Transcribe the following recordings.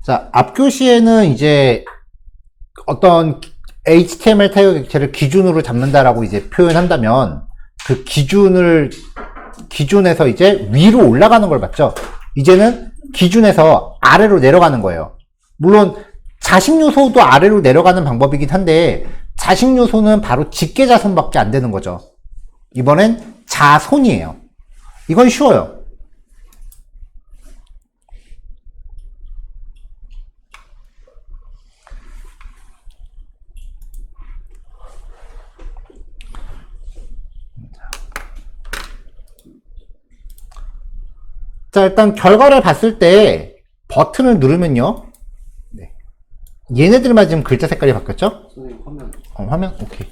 자, 앞교시에는 이제 어떤 HTML 태그 객체를 기준으로 잡는다라고 이제 표현한다면 그 기준에서 이제 위로 올라가는 걸 봤죠? 이제는 기준에서 아래로 내려가는 거예요. 물론 자식 요소도 아래로 내려가는 방법이긴 한데 자식 요소는 바로 직계자손밖에 안 되는 거죠. 이번엔 자손이에요. 이건 쉬워요. 자, 일단 결과를 봤을 때 버튼을 누르면요. 네. 얘네들만 지금 글자 색깔이 바뀌었죠? 선생님 화면. 화면? 오케이.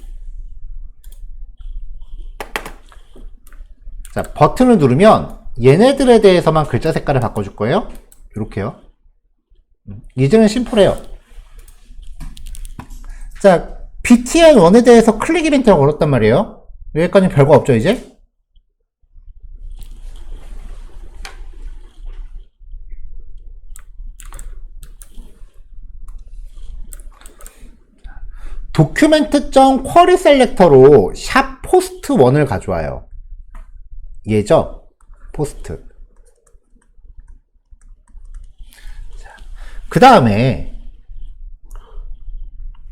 자, 버튼을 누르면 얘네들에 대해서만 글자 색깔을 바꿔줄 거예요. 이렇게요. 이제는 심플해요. 자, btn1에 대해서 클릭 이벤트를 걸었단 말이에요. 여기까지는 별거 없죠, 이제? document.querySelector로 샵 post1을 가져와요. 얘죠? 포스트. 그 다음에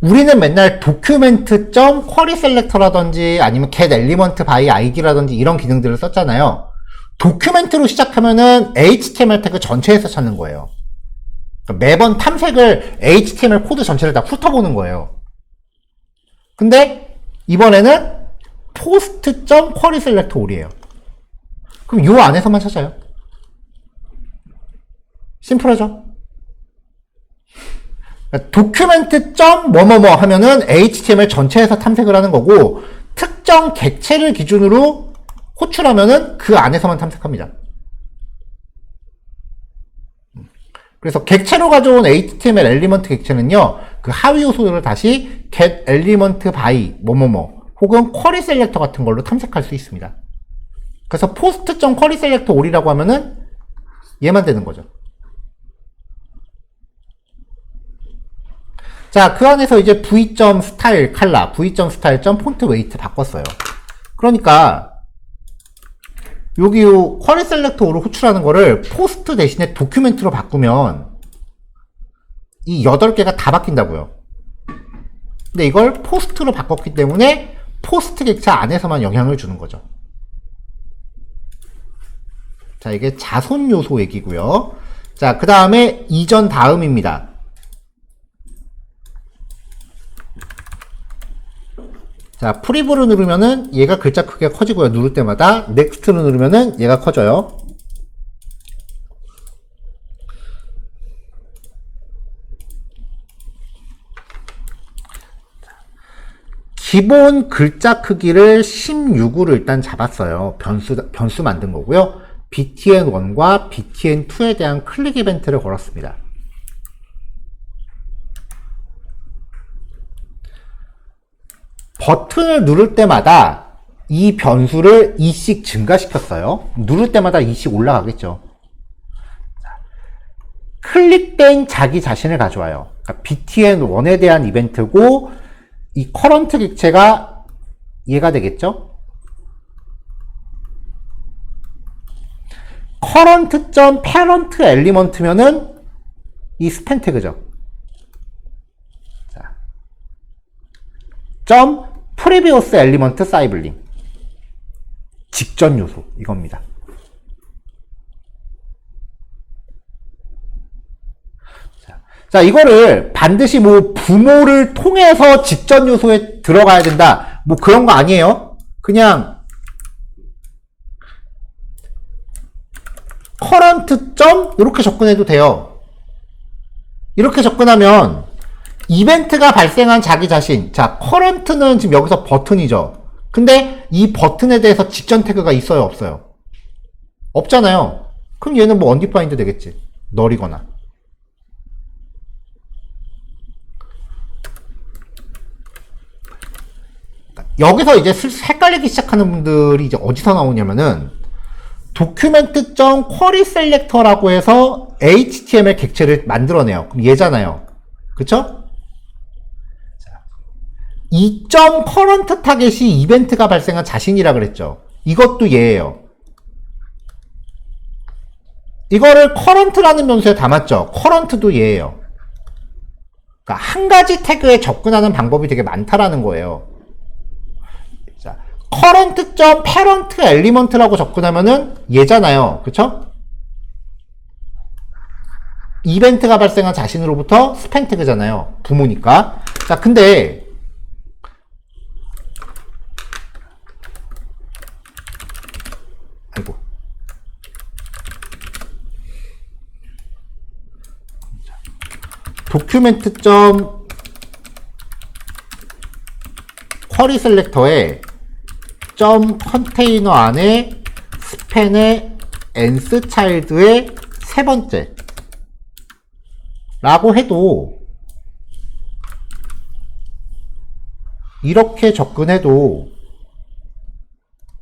우리는 맨날 document.querySelector라든지 아니면 getElementByID라든지 이런 기능들을 썼잖아요. 도큐멘트로 시작하면은 HTML 태그 전체에서 찾는 거예요. 그러니까 매번 탐색을 HTML 코드 전체를 다 훑어보는 거예요. 근데 이번에는 post.querySelectorAll이에요. 그럼 요 안에서만 찾아요. 심플하죠? document.뭐뭐뭐 하면은 HTML 전체에서 탐색을 하는 거고 특정 객체를 기준으로 호출하면은 그 안에서만 탐색합니다. 그래서 객체로 가져온 HTML 엘리먼트 객체는요, 그 하위 요소들을 다시 get element by 뭐뭐뭐 혹은 query selector 같은 걸로 탐색할 수 있습니다. 그래서 post.querySelectorAll이라고 하면은 얘만 되는 거죠. 자, 그 안에서 이제 v.style color, v.style.fontweight 바꿨어요. 그러니까 여기 요 querySelectorAll을 호출하는 거를 post 대신에 document로 바꾸면 이 8개가 다 바뀐다고요. 근데 이걸 post로 바꿨기 때문에 post 객체 안에서만 영향을 주는 거죠. 자, 이게 자손 요소 얘기고요. 자, 그 다음에 이전 다음입니다. 자, 프리뷰를 누르면은 얘가 글자 크기가 커지고요. 누를 때마다 넥스트를 누르면은 얘가 커져요. 기본 글자 크기를 16으로 일단 잡았어요. 변수 만든 거고요. btn1과 btn2에 대한 클릭 이벤트를 걸었습니다. 버튼을 누를 때마다 이 변수를 2씩 증가시켰어요. 누를 때마다 2씩 올라가겠죠. 클릭된 자기 자신을 가져와요. 그러니까 btn1에 대한 이벤트고 이 current 객체가 얘가 되겠죠. current.parent element면은 이 스팬 태그죠. 자, previous element sibling 직전 요소 이겁니다. 자, 이거를 반드시 뭐 부모를 통해서 직전 요소에 들어가야 된다 뭐 그런 거 아니에요. 그냥 current. 이렇게 접근해도 돼요. 이렇게 접근하면 이벤트가 발생한 자기 자신. 자, current는 지금 여기서 버튼이죠. 근데 이 버튼에 대해서 직전 태그가 있어요, 없어요? 없잖아요. 그럼 얘는 뭐 undefined 되겠지. 널이거나. 여기서 이제 헷갈리기 시작하는 분들이 이제 어디서 나오냐면은 document.querySelector라고 해서 HTML 객체를 만들어내요. 그럼 얘잖아요. 그쵸? .current 타겟이 이벤트가 발생한 자신이라 그랬죠. 이것도 얘예요. 이거를 current라는 변수에 담았죠. current도 얘예요. 그러니까 한 가지 태그에 접근하는 방법이 되게 많다라는 거예요. 자, current.parentElement라고 접근하면은 얘잖아요. 그쵸? 이벤트가 발생한 자신으로부터 스팬 태그잖아요. 부모니까. 자, 근데 아이고. document.querySelector에 .container 안에 스팬의 nthchild의 세 번째 라고 해도 이렇게 접근해도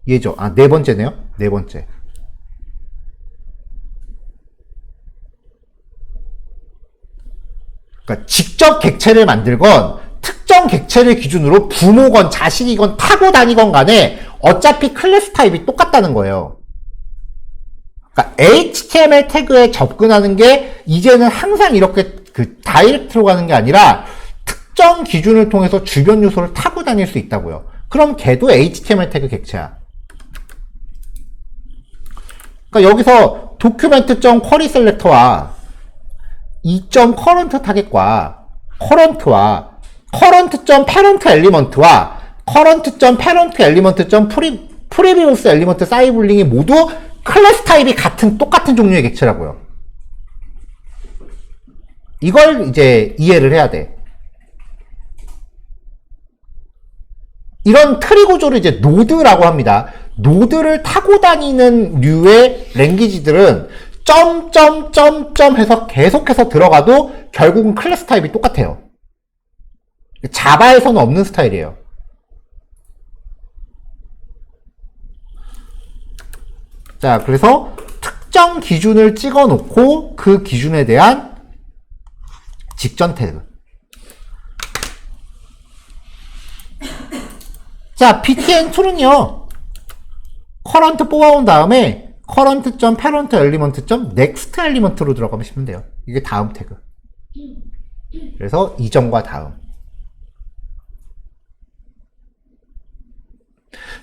얘죠. 아, 네 번째네요. 네 번째. 그러니까 직접 객체를 만들건 특정 객체를 기준으로 부모건 자식이건 타고 다니건 간에 어차피 클래스 타입이 똑같다는 거예요. 그러니까 HTML 태그에 접근하는 게 이제는 항상 이렇게 다이렉트로 가는 게 아니라 특정 기준을 통해서 주변 요소를 타고 다닐 수 있다고요. 그럼 걔도 HTML 태그 객체야. 그러니까 여기서 document.querySelector와 current 타겟과 current와 current.parentElement와 current.parentElement.previous 사이블링이 모두 클래스 타입이 똑같은 종류의 객체라고요. 이걸 이제 이해를 해야 돼. 이런 트리 구조를 이제 노드라고 합니다. 노드를 타고 다니는 류의 랭귀지들은 점점점점 해서 계속해서 들어가도 결국은 클래스 타입이 똑같아요. 자바에서는 없는 스타일이에요. 자, 그래서 특정 기준을 찍어 놓고 그 기준에 대한 직전 태그. 자, btn2는요, current 뽑아온 다음에 current.parentElement.nextElement로 들어가시면 돼요. 이게 다음 태그. 그래서 이전과 다음.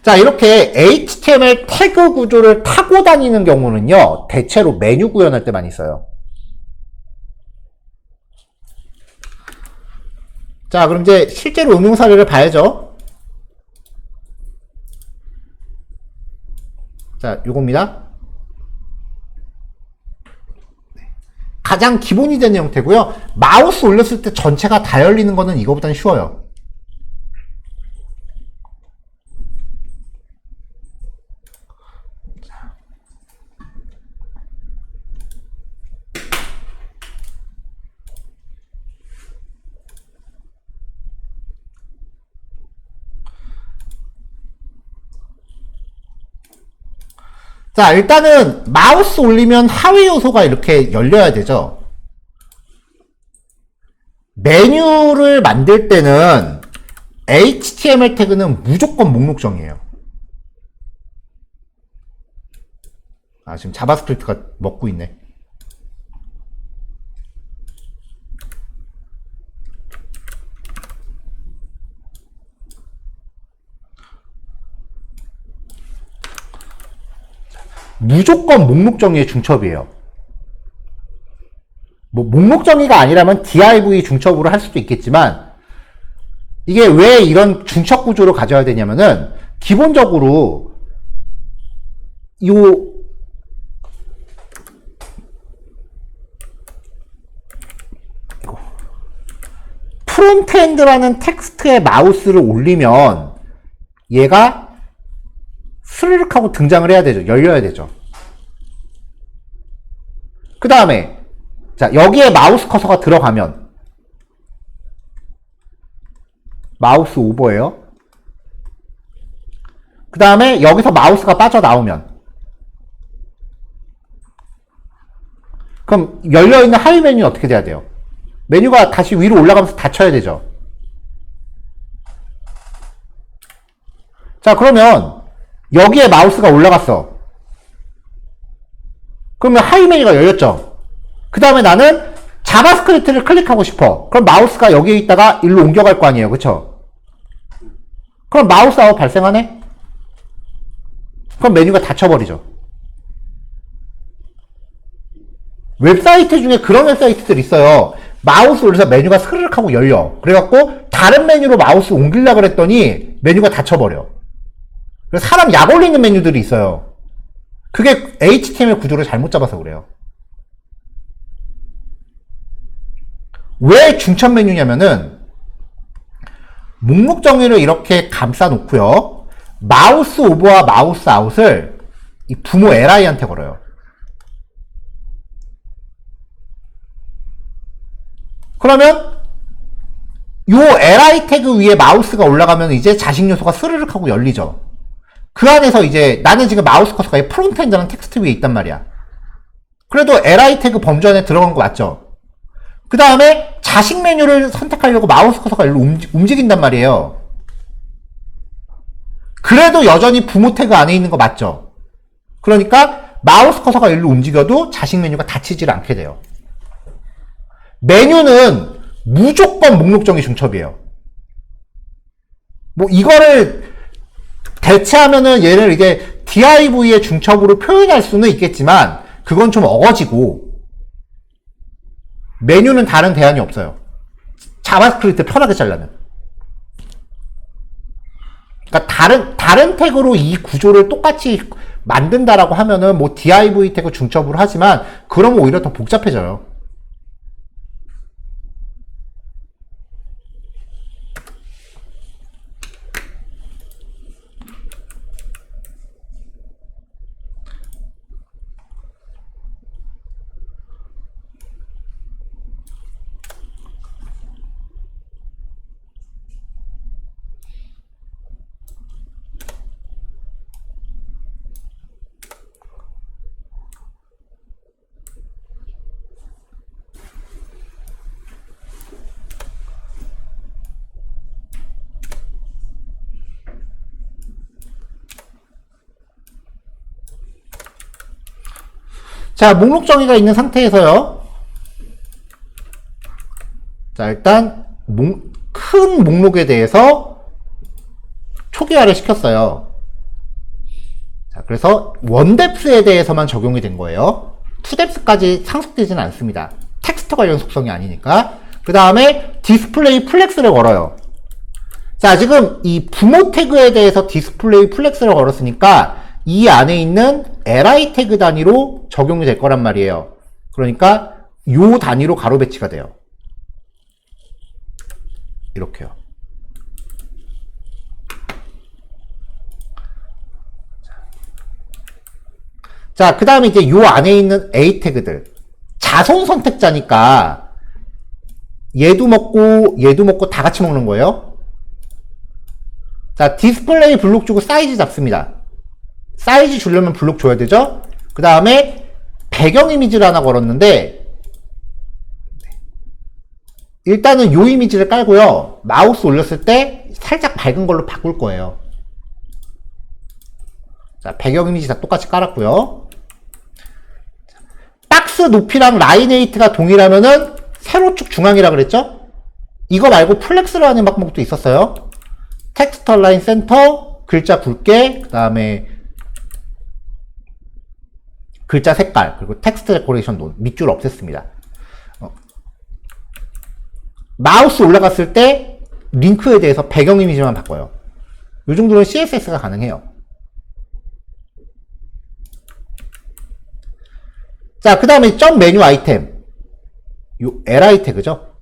자, 이렇게 HTML 태그 구조를 타고 다니는 경우는요, 대체로 메뉴 구현할 때 많이 써요. 자, 그럼 이제 실제로 응용 사례를 봐야죠. 자, 요겁니다. 가장 기본이 되는 형태고요. 마우스 올렸을 때 전체가 다 열리는 거는 이거보다는 쉬워요. 자, 일단은 마우스 올리면 하위 요소가 이렇게 열려야 되죠. 메뉴를 만들 때는 HTML 태그는 무조건 목록정이에요. 아, 지금 자바스크립트가 먹고 있네. 무조건 목록정의의 중첩이에요. 뭐 목록정의가 아니라면 div 중첩으로 할 수도 있겠지만, 이게 왜 이런 중첩 구조를 가져야 되냐면은 기본적으로 요 프론트엔드라는 텍스트에 마우스를 올리면 얘가 스르륵 하고 등장을 해야 되죠. 열려야 되죠. 그 다음에 자, 여기에 마우스 커서가 들어가면 마우스 오버예요. 그 다음에 여기서 마우스가 빠져나오면 그럼 열려있는 하위 메뉴는 어떻게 돼야 돼요? 메뉴가 다시 위로 올라가면서 닫혀야 되죠. 자, 그러면 여기에 마우스가 올라갔어. 그러면 하위 메뉴가 열렸죠. 그 다음에 나는 자바스크립트를 클릭하고 싶어. 그럼 마우스가 여기에 있다가 일로 옮겨갈 거 아니에요. 그쵸? 그럼 마우스 아웃 발생하네? 그럼 메뉴가 닫혀버리죠. 웹사이트 중에 그런 웹사이트들이 있어요. 마우스 올려서 메뉴가 스르륵 하고 열려. 그래갖고 다른 메뉴로 마우스 옮기려고 그랬더니 메뉴가 닫혀버려. 그래서 사람 약 올리는 메뉴들이 있어요. 그게 HTML 구조를 잘못 잡아서 그래요. 왜 중첩 메뉴냐면은 목록 정의를 이렇게 감싸 놓고요. 마우스 오버와 마우스 아웃을 이 부모 li한테 걸어요. 그러면 요 li 태그 위에 마우스가 올라가면 이제 자식 요소가 스르륵 하고 열리죠. 그 안에서 이제 나는 지금 마우스 커서가 프론트엔드라는 텍스트 위에 있단 말이야. 그래도 li 태그 범주 안에 들어간 거 맞죠? 그 다음에 자식 메뉴를 선택하려고 마우스 커서가 일로 움직인단 말이에요. 그래도 여전히 부모 태그 안에 있는 거 맞죠? 그러니까 마우스 커서가 일로 움직여도 자식 메뉴가 닫히질 않게 돼요. 메뉴는 무조건 목록 정의 중첩이에요. 뭐 이거를 대체하면은 얘를 이제 div의 중첩으로 표현할 수는 있겠지만 그건 좀 어거지고 메뉴는 다른 대안이 없어요. 자바스크립트 편하게 잘라면. 그러니까 다른 태그로 이 구조를 똑같이 만든다라고 하면은 뭐 div 태그 중첩으로 하지만 그러면 오히려 더 복잡해져요. 자, 목록 정의가 있는 상태에서요. 자, 일단 큰 목록에 대해서 초기화를 시켰어요. 자, 그래서 원뎁스에 대해서만 적용이 된 거예요. 투뎁스까지 상속되지는 않습니다. 텍스트 관련 속성이 아니니까. 그 다음에 디스플레이 플렉스를 걸어요. 자, 지금 이 부모 태그에 대해서 디스플레이 플렉스를 걸었으니까 이 안에 있는 li 태그 단위로 적용이 될 거란 말이에요. 그러니까 요 단위로 가로 배치가 돼요. 이렇게요. 자, 그 다음에 이제 요 안에 있는 a 태그들. 자손 선택자니까 얘도 먹고 다 같이 먹는 거예요. 자, 디스플레이 블록 주고 사이즈 잡습니다. 사이즈 주려면 블록 줘야 되죠? 그 다음에 배경 이미지를 하나 걸었는데 일단은 요 이미지를 깔고요. 마우스 올렸을 때 살짝 밝은 걸로 바꿀 거예요. 자, 배경 이미지 다 똑같이 깔았고요. 박스 높이랑 라인 웨이트가 동일하면은 세로축 중앙이라 그랬죠? 이거 말고 플렉스로 하는 방법도 있었어요. 텍스트 얼라인 센터, 글자 굵게, 그 다음에 글자 색깔, 그리고 텍스트 데코레이션 논, 밑줄 없앴습니다. 마우스 올라갔을 때 링크에 대해서 배경 이미지만 바꿔요. 이 정도는 CSS가 가능해요. 자, 그 다음에 점 메뉴 아이템. 요 li 태그죠?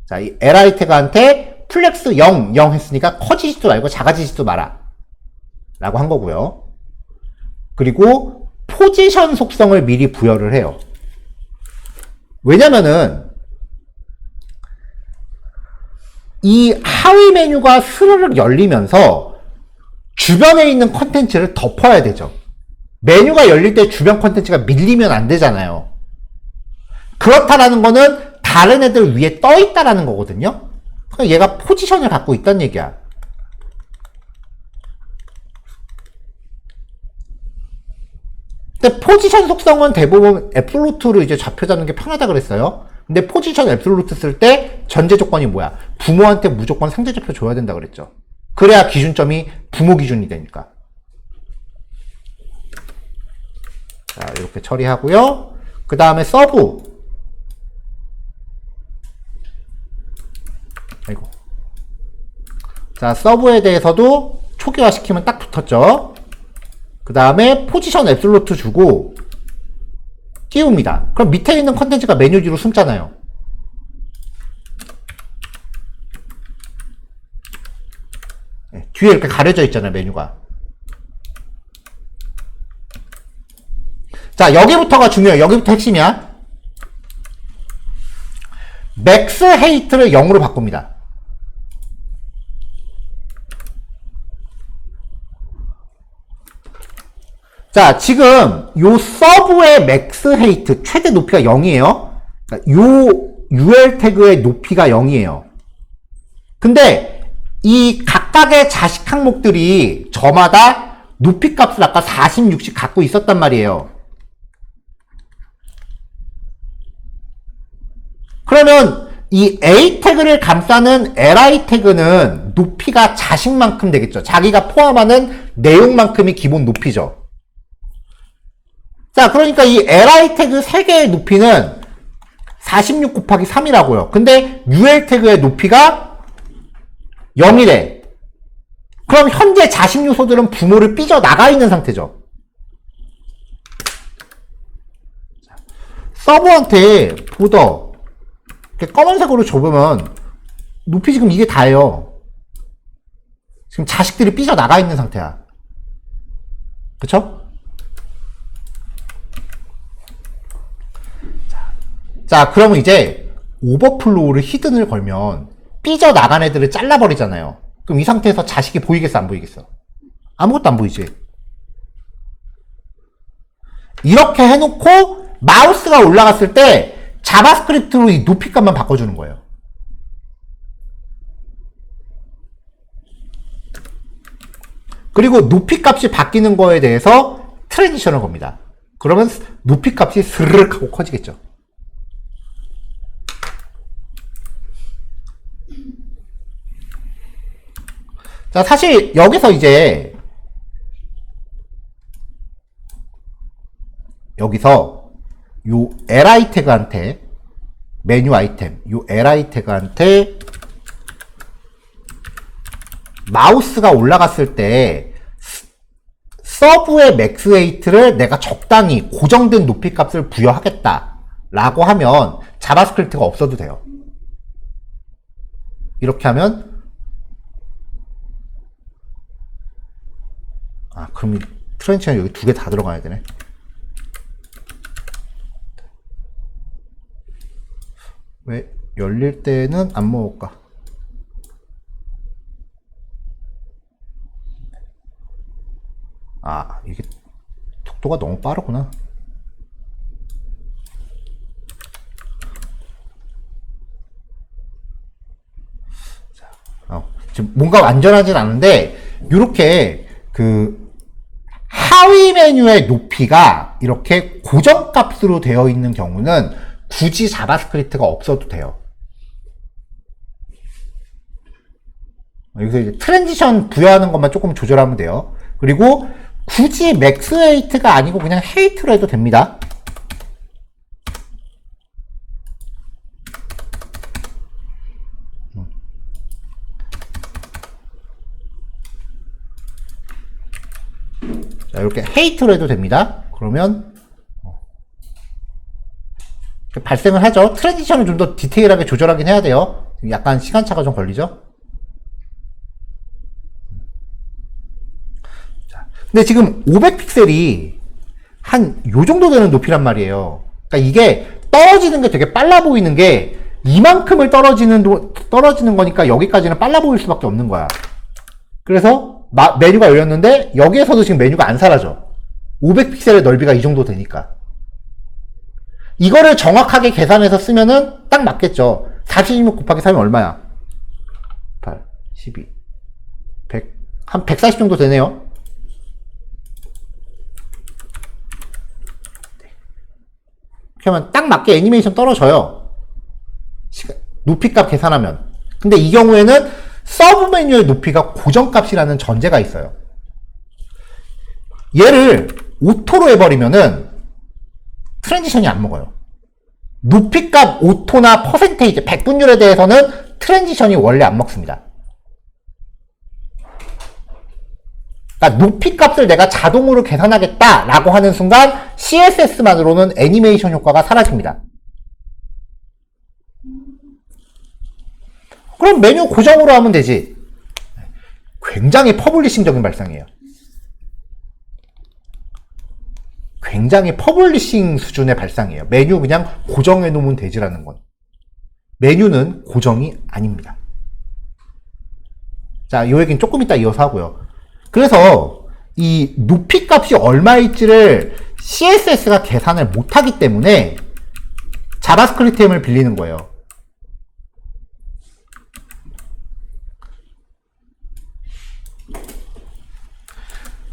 자, 이 li 태그한테 플렉스 0, 0 했으니까 커지지도 말고 작아지지도 마라. 라고 한 거고요. 그리고 포지션 속성을 미리 부여를 해요. 왜냐면은 이 하위 메뉴가 스르륵 열리면서 주변에 있는 컨텐츠를 덮어야 되죠. 메뉴가 열릴 때 주변 컨텐츠가 밀리면 안 되잖아요. 그렇다라는 거는 다른 애들 위에 떠 있다라는 거거든요. 그러니까 얘가 포지션을 갖고 있다는 얘기야. 근데 포지션 속성은 대부분 앱솔루트로 이제 좌표 잡는 게 편하다 그랬어요. 근데 포지션 앱솔루트 쓸 때 전제 조건이 뭐야? 부모한테 무조건 상대 좌표 줘야 된다 그랬죠. 그래야 기준점이 부모 기준이 되니까. 자, 이렇게 처리하고요. 그 다음에 서브. 아이고. 자, 서브에 대해서도 초기화 시키면 딱 붙었죠. 그 다음에 포지션 앱솔루트 주고 띄웁니다. 그럼 밑에 있는 컨텐츠가 메뉴 뒤로 숨잖아요. 네, 뒤에 이렇게 가려져 있잖아요, 메뉴가. 자, 여기부터가 중요해요. 여기부터 핵심이야. 맥스 헤이트를 0으로 바꿉니다. 자, 지금 요 서브의 맥스 헤이트 최대 높이가 0이에요. 요 UL 태그의 높이가 0이에요. 근데 이 각각의 자식 항목들이 저마다 높이 값을 아까 40, 60 갖고 있었단 말이에요. 그러면 이 A 태그를 감싸는 LI 태그는 높이가 자식만큼 되겠죠. 자기가 포함하는 내용만큼이 기본 높이죠. 자, 그러니까 이 LI 태그 3개의 높이는 46 곱하기 3이라고요. 근데 UL 태그의 높이가 0이래. 그럼 현재 자식 요소들은 부모를 삐져나가 있는 상태죠. 서버한테 보더 이렇게 검은색으로 좁으면 높이 지금 이게 다예요. 지금 자식들이 삐져나가 있는 상태야. 그쵸? 자, 그러면 이제 오버플로우를 히든을 걸면 삐져나간 애들을 잘라버리잖아요. 그럼 이 상태에서 자식이 보이겠어, 안 보이겠어? 아무것도 안 보이지. 이렇게 해놓고 마우스가 올라갔을 때 자바스크립트로 이 높이값만 바꿔주는 거예요. 그리고 높이값이 바뀌는 거에 대해서 트랜지션을 겁니다. 그러면 높이값이 스르륵 하고 커지겠죠. 자, 사실 여기서 이제 여기서 요 li 태그한테 메뉴 아이템 요 li 태그한테 마우스가 올라갔을 때 서브의 맥스 웨이트를 내가 적당히 고정된 높이 값을 부여하겠다 라고 하면 자바스크립트가 없어도 돼요. 이렇게 하면 그럼 트랜지션 여기 2개 다 들어가야 되네. 왜 열릴 때는 안 먹을까? 이게 속도가 너무 빠르구나. 지금 뭔가 완전하진 않은데 이렇게 그 하위 메뉴의 높이가 이렇게 고정값으로 되어 있는 경우는 굳이 자바스크립트가 없어도 돼요. 여기서 이제 트랜지션 부여하는 것만 조금 조절하면 돼요. 그리고 굳이 맥스 헤이트가 아니고 그냥 헤이트로 해도 됩니다. 자, 이렇게 헤이트로 해도 됩니다. 그러면 발생을 하죠. 트랜지션을 좀 더 디테일하게 조절하긴 해야 돼요. 약간 시간차가 좀 걸리죠. 자, 근데 지금 500픽셀이 한 요 정도 되는 높이란 말이에요. 그러니까 이게 떨어지는 게 되게 빨라 보이는 게 이만큼을 떨어지는 거니까 여기까지는 빨라 보일 수밖에 없는 거야. 그래서 메뉴가 열렸는데 여기에서도 지금 메뉴가 안 사라져. 500픽셀의 넓이가 이 정도 되니까. 이거를 정확하게 계산해서 쓰면은 딱 맞겠죠. 46 곱하기 3이 얼마야? 8, 12, 100, 한 140 정도 되네요. 그러면 딱 맞게 애니메이션 떨어져요. 높이값 계산하면. 근데 이 경우에는 서브 메뉴의 높이가 고정값이라는 전제가 있어요. 얘를 오토로 해버리면은 트랜지션이 안 먹어요. 높이값 오토나 퍼센테이지, 백분율에 대해서는 트랜지션이 원래 안 먹습니다. 그러니까 높이값을 내가 자동으로 계산하겠다라고 하는 순간 CSS만으로는 애니메이션 효과가 사라집니다. 그럼 메뉴 고정으로 하면 되지. 굉장히 퍼블리싱적인 발상이에요. 굉장히 퍼블리싱 수준의 발상이에요. 메뉴 그냥 고정해 놓으면 되지라는 건. 메뉴는 고정이 아닙니다. 자, 이 얘기는 조금 이따 이어서 하고요. 그래서 이 높이 값이 얼마일지를 CSS가 계산을 못하기 때문에 자바스크립트 햄을 빌리는 거예요.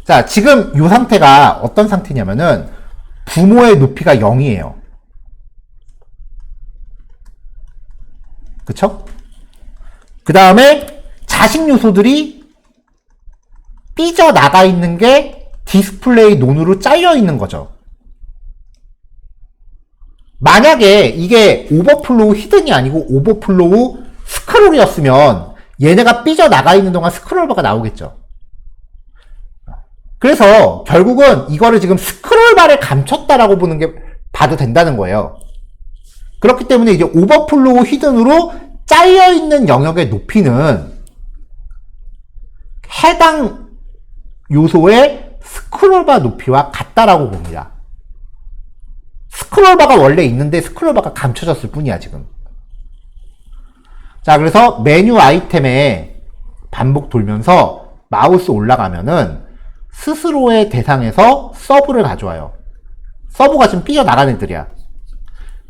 자, 지금 이 상태가 어떤 상태냐면은 부모의 높이가 0이에요. 그쵸? 그 다음에 자식 요소들이 삐져나가 있는 게 디스플레이 논으로 잘려 있는 거죠. 만약에 이게 오버플로우 히든이 아니고 오버플로우 스크롤이었으면 얘네가 삐져나가 있는 동안 스크롤바가 나오겠죠. 그래서 결국은 이거를 지금 스크롤바를 감췄다라고 보는 게 봐도 된다는 거예요. 그렇기 때문에 이제 오버플로우 히든으로 잘려있는 영역의 높이는 해당 요소의 스크롤바 높이와 같다라고 봅니다. 스크롤바가 원래 있는데 스크롤바가 감춰졌을 뿐이야 지금. 자, 그래서 메뉴 아이템에 반복 돌면서 마우스 올라가면은 스스로의 대상에서 서브를 가져와요. 서브가 지금 삐져나간 애들이야.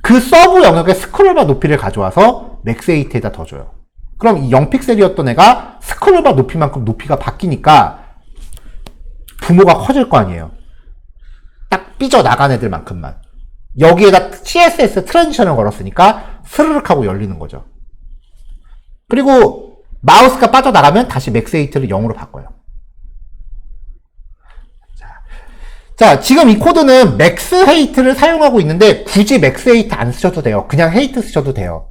그 서브 영역의 스크롤바 높이를 가져와서 맥스8에다 더 줘요. 그럼 이 0픽셀이었던 애가 스크롤바 높이만큼 높이가 바뀌니까 부모가 커질 거 아니에요. 딱 삐져나간 애들만큼만. 여기에다 CSS 트랜지션을 걸었으니까 스르륵 하고 열리는 거죠. 그리고 마우스가 빠져나가면 다시 맥스8를 0으로 바꿔요. 자, 지금 이 코드는 맥스 헤이트를 사용하고 있는데 굳이 맥스 헤이트 안 쓰셔도 돼요. 그냥 헤이트 쓰셔도 돼요.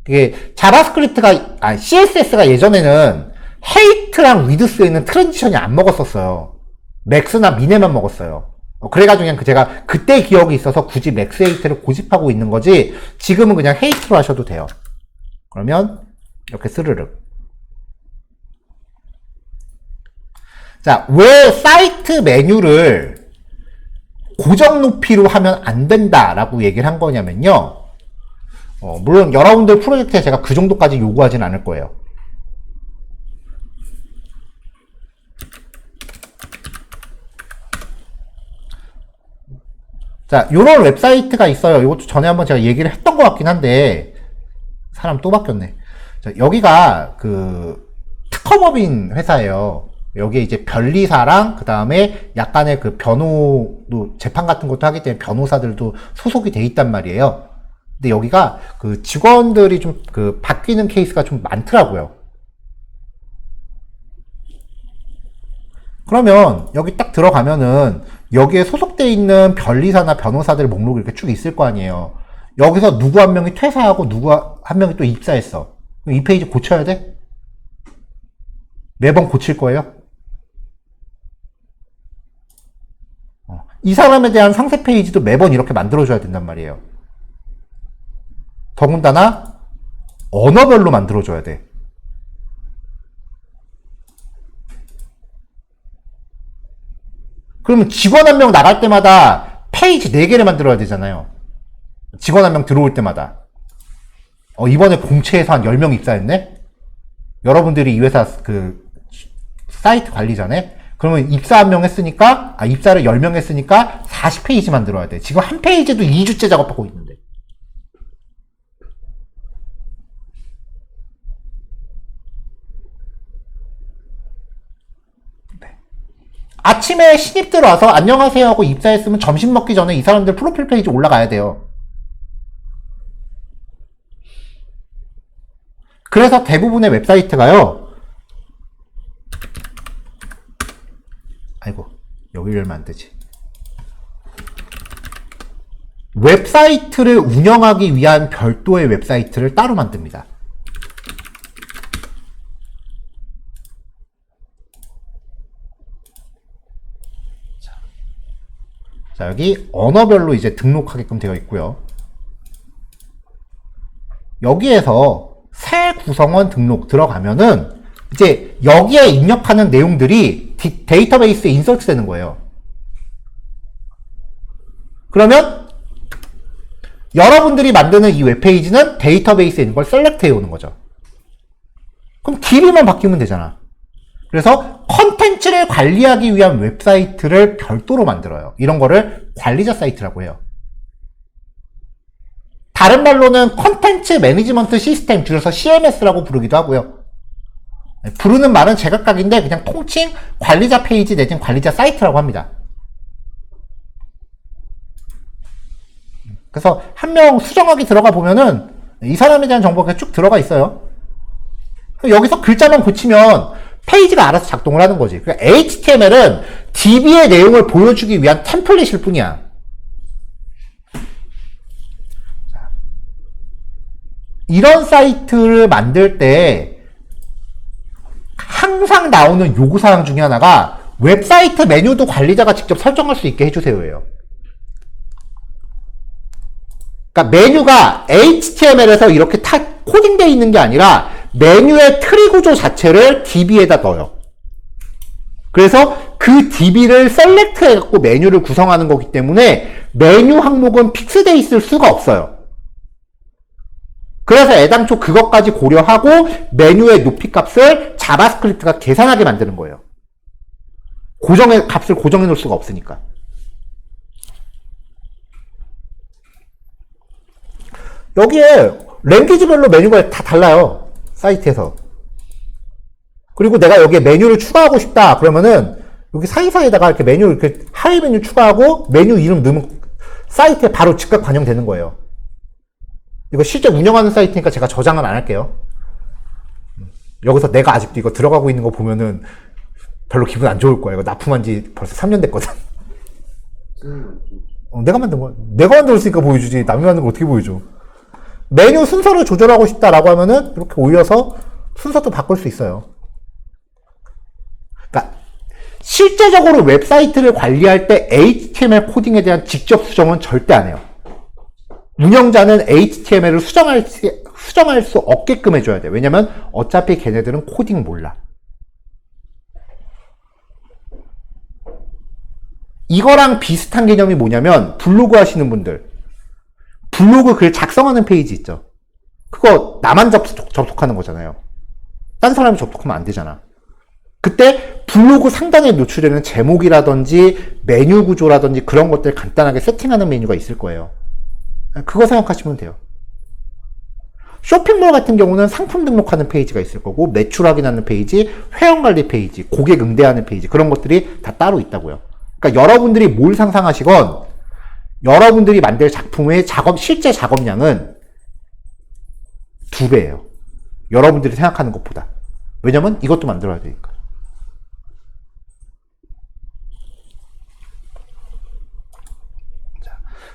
이게 자바스크립트가, CSS가 예전에는 헤이트랑 위드스에는 트랜지션이 안 먹었었어요. 맥스나 미네만 먹었어요. 그래가지고 그냥 제가 그때 기억이 있어서 굳이 맥스 헤이트를 고집하고 있는 거지 지금은 그냥 헤이트로 하셔도 돼요. 그러면 이렇게 스르륵. 자, 왜 사이트 메뉴를 고정 높이로 하면 안 된다라고 얘기를 한 거냐면요. 물론 여러분들 프로젝트에 제가 그 정도까지 요구하진 않을 거예요. 자, 요런 웹사이트가 있어요. 이것도 전에 한번 제가 얘기를 했던 것 같긴 한데 사람 또 바뀌었네. 자, 여기가 그 특허법인 회사예요. 여기에 이제 변리사랑 그 다음에 약간의 그 변호도 재판 같은 것도 하기 때문에 변호사들도 소속이 돼 있단 말이에요. 근데 여기가 그 직원들이 좀 그 바뀌는 케이스가 좀 많더라고요. 그러면 여기 딱 들어가면은 여기에 소속돼 있는 변리사나 변호사들 목록이 이렇게 쭉 있을 거 아니에요. 여기서 누구 한 명이 퇴사하고 누구 한 명이 또 입사했어. 이 페이지 고쳐야 돼? 매번 고칠 거예요? 이 사람에 대한 상세 페이지도 매번 이렇게 만들어줘야 된단 말이에요. 더군다나 언어별로 만들어줘야 돼. 그러면 직원 한 명 나갈 때마다 페이지 4개를 만들어야 되잖아요. 직원 한 명 들어올 때마다. 이번에 공채에서 한 10명 입사했네? 여러분들이 이 회사 그 사이트 관리자네? 그러면 입사 1명 했으니까, 입사를 10명 했으니까 40페이지 만들어야 돼. 지금 한 페이지도 2주째 작업하고 있는데. 네. 아침에 신입들 와서 안녕하세요 하고 입사했으면 점심 먹기 전에 이 사람들 프로필 페이지 올라가야 돼요. 그래서 대부분의 웹사이트가요. 아이고, 여기 열면 안 되지. 웹사이트를 운영하기 위한 별도의 웹사이트를 따로 만듭니다. 자, 여기 언어별로 이제 등록하게끔 되어 있고요. 여기에서 새 구성원 등록 들어가면은 이제 여기에 입력하는 내용들이 데이터베이스에 인서트 되는 거예요. 그러면 여러분들이 만드는 이 웹페이지는 데이터베이스에 있는 걸 셀렉트 해오는 거죠. 그럼 길이만 바뀌면 되잖아. 그래서 컨텐츠를 관리하기 위한 웹사이트를 별도로 만들어요. 이런 거를 관리자 사이트라고 해요. 다른 말로는 컨텐츠 매니지먼트 시스템, 줄여서 CMS라고 부르기도 하고요. 부르는 말은 제각각인데 그냥 통칭 관리자 페이지 내지는 관리자 사이트라고 합니다. 그래서 한 명 수정하기 들어가 보면은 이 사람에 대한 정보가 쭉 들어가 있어요. 여기서 글자만 고치면 페이지가 알아서 작동을 하는 거지. 그러니까 HTML은 DB의 내용을 보여주기 위한 템플릿일 뿐이야. 이런 사이트를 만들 때 항상 나오는 요구사항 중에 하나가 웹사이트 메뉴도 관리자가 직접 설정할 수 있게 해주세요예요. 그러니까 메뉴가 HTML에서 이렇게 코딩되어 있는 게 아니라 메뉴의 트리 구조 자체를 DB에다 넣어요. 그래서 그 DB를 셀렉트 해갖고 메뉴를 구성하는 거기 때문에 메뉴 항목은 픽스되어 있을 수가 없어요. 그래서 애당초 그것까지 고려하고 메뉴의 높이 값을 자바스크립트가 계산하게 만드는 거예요. 값을 고정해 놓을 수가 없으니까. 여기에 랭귀지별로 메뉴가 다 달라요. 사이트에서. 그리고 내가 여기에 메뉴를 추가하고 싶다. 그러면은 여기 사이사이에다가 이렇게 메뉴, 이렇게 하위 메뉴 추가하고 메뉴 이름 넣으면 사이트에 바로 즉각 반영되는 거예요. 이거 실제 운영하는 사이트니까 제가 저장은 안 할게요. 여기서 내가 아직도 이거 들어가고 있는 거 보면은 별로 기분 안 좋을 거야. 이거 납품한 지 벌써 3년 됐거든. 내가 만든 거야. 내가 만들었으니까 보여주지. 남이 만든 거 어떻게 보여줘. 메뉴 순서를 조절하고 싶다라고 하면은 이렇게 올려서 순서도 바꿀 수 있어요. 그러니까 실제적으로 웹사이트를 관리할 때 HTML 코딩에 대한 직접 수정은 절대 안 해요. 운영자는 HTML을 수정할 수 없게끔 해줘야 돼. 왜냐면 어차피 걔네들은 코딩 몰라. 이거랑 비슷한 개념이 뭐냐면 블로그 하시는 분들, 블로그 글 작성하는 페이지 있죠. 그거 나만 접속하는 거잖아요. 딴 사람이 접속하면 안 되잖아. 그때 블로그 상단에 노출되는 제목이라든지 메뉴 구조라든지 그런 것들 간단하게 세팅하는 메뉴가 있을 거예요. 그거 생각하시면 돼요. 쇼핑몰 같은 경우는 상품 등록하는 페이지가 있을 거고, 매출 확인하는 페이지, 회원관리 페이지, 고객 응대하는 페이지, 그런 것들이 다 따로 있다고요. 그러니까 여러분들이 뭘 상상하시건 여러분들이 만들 작품의 실제 작업량은 2배예요. 여러분들이 생각하는 것보다. 왜냐면 이것도 만들어야 되니까.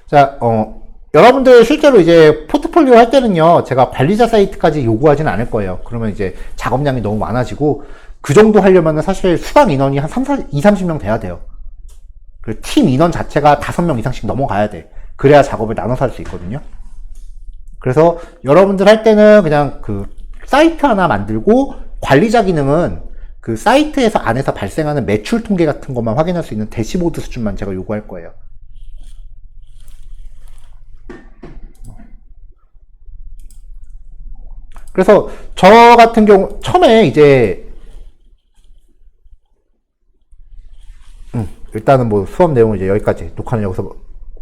자, 여러분들 실제로 이제 포트폴리오 할 때는요, 제가 관리자 사이트까지 요구하지는 않을 거예요. 그러면 이제 작업량이 너무 많아지고, 그 정도 하려면 사실 수강 인원이 한 30명 돼야 돼요. 그 팀 인원 자체가 5명 이상씩 넘어가야 돼. 그래야 작업을 나눠서 할 수 있거든요. 그래서 여러분들 할 때는 그냥 그 사이트 하나 만들고, 관리자 기능은 그 사이트에서 안에서 발생하는 매출 통계 같은 것만 확인할 수 있는 대시보드 수준만 제가 요구할 거예요. 그래서 저 같은 경우 처음에 이제 일단은 뭐 수업 내용은 이제 여기까지, 녹화는 여기서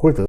홀드.